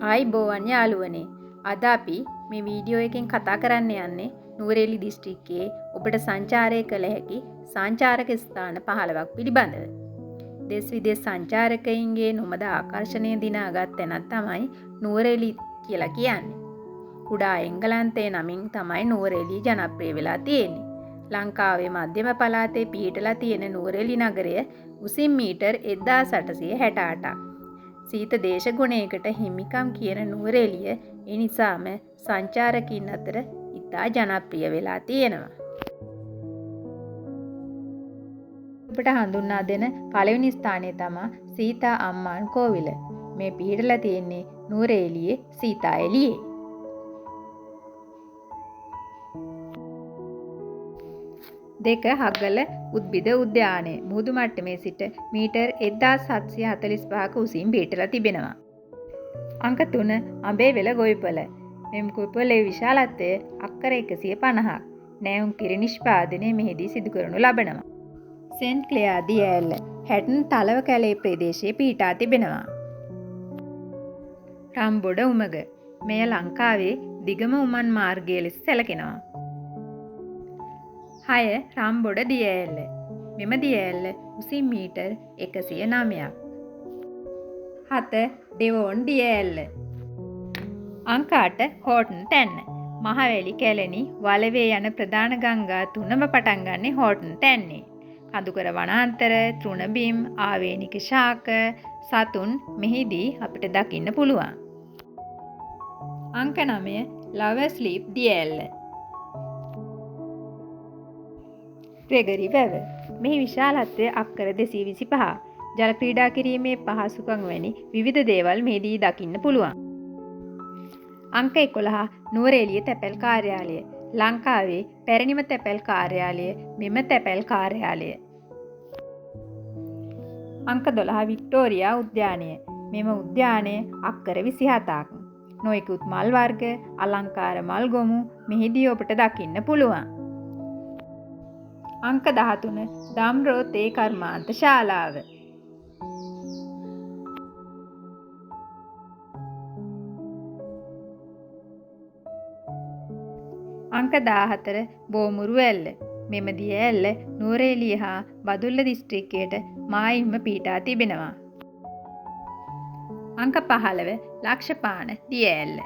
ආයිබෝවන් යාළුවනේ. අද අපි මේ වීඩියෝ එකෙන් කතා කරන්න යන්නේ නුවරඑළිය දිස්ත්‍රික්කයේ ඔබට සංචාරය කළ හැකි සංචාරක ස්ථාන 15ක් පිළිබඳව. දෙස් විදේශ සංචාරකයින්ගේ නොමද ආකර්ෂණය දිනාගත් තැනක් තමයි නුවරඑළිය කියලා කියන්නේ. කුඩා එංගලන්තයේ නමින් තමයි නුවරඑළිය ජනප්‍රිය වෙලා තියෙන්නේ. ලංකාවේ මධ්‍යම පළාතේ පිහිටලා තියෙන නුවරඑළිය නගරය උසින් මීටර් 1868ක්. සීත දේශගුණයකට හිමිකම් කියන නුවරඑළිය ඒ නිසාම සංචාරකින් අතර ඉතා ජනප්‍රිය වෙලා තියෙනවා. ඔබට හඳුන්වා දෙන පළවෙනි ස්ථානය තමයි සීතා අම්මාන් කෝවිල. මේ පිහිටලා තියෙන්නේ නුවරඑළියේ සීතා එළියේ. දෙක හග්ගල උද්භිද උද්‍යානය මුහුදු මට්ටමේ සිට මීටර් 1745ක උසින් පිහිටලා තිබෙනවා. අංක 3 අඹේවැල ගොවිපළ. මෙම ගොවිපළේ විශාලත්වය අක්කර 150ක්. නැවුම් කිරි නිෂ්පාදනය මෙහිදී සිදු කරනු ලබනවා. සෙන්ට් ක්ලෙයාර් දිය ඇල්ල හැටන් තලව කැලේ ප්‍රදේශයේ පිහිටා තිබෙනවා. රම්බොඩ උමග මෙය ලංකාවේ දිගම උමන් මාර්ගය ලෙස සැලකෙනවා. 6 රම්බොඩ දිය ඇල්ල. මෙම දිය ඇල්ල උසින් මීටර් 109ක්. 7 ඩෙවෝන් දිය ඇල්ල. අංක 8 හෝටන් තැන්න. මහවැලි කැලණි වලවේ යන ප්‍රධාන ගංගා තුනම පටන් ගන්නේ හෝටන් තැන්නේ. කඳුකර වනාන්තර, තෘණබිම්, ආවේනික ශාක, සතුන් මෙහිදී අපිට දකින්න පුළුවන්. අංක 9 ලවර්ස් ලීප් දිය ඇල්ල. ග්‍රෙගරි වැව. මෙහි විශාලත්වය අක්කර 225. ජල ක්‍රීඩා කිරීමේ පහසුකම් වැනි විවිධ දේවල් මෙහිදී දකින්න පුළුවන්. අංක 11 නුවරඑළිය තැපැල් කාර්යාලය. ලංකාවේ පැරණිම තැපැල් කාර්යාලය මෙම තැපැල් කාර්යාලය. අංක 12 වික්ටෝරියා උද්‍යානය. මෙම උද්‍යානය අක්කර 27ක්. නොයෙකුත් මල් වර්ග, අලංකාර මල් ගොමු මෙහිදී ඔබට දකින්න පුළුවන්. අංක 13 දම්රෝ තේ කර්මාන්ත ශාලාව. අංක 14 බෝමුරු ඇල්ල. මෙම දිය ඇල්ල නුවරඑළිය හා බදුල්ල දිස්ත්‍රික්කයට මායිම්ම පිහිටා තිබෙනවා. අංක 15 ලක්ෂපාන දිය ඇල්ල.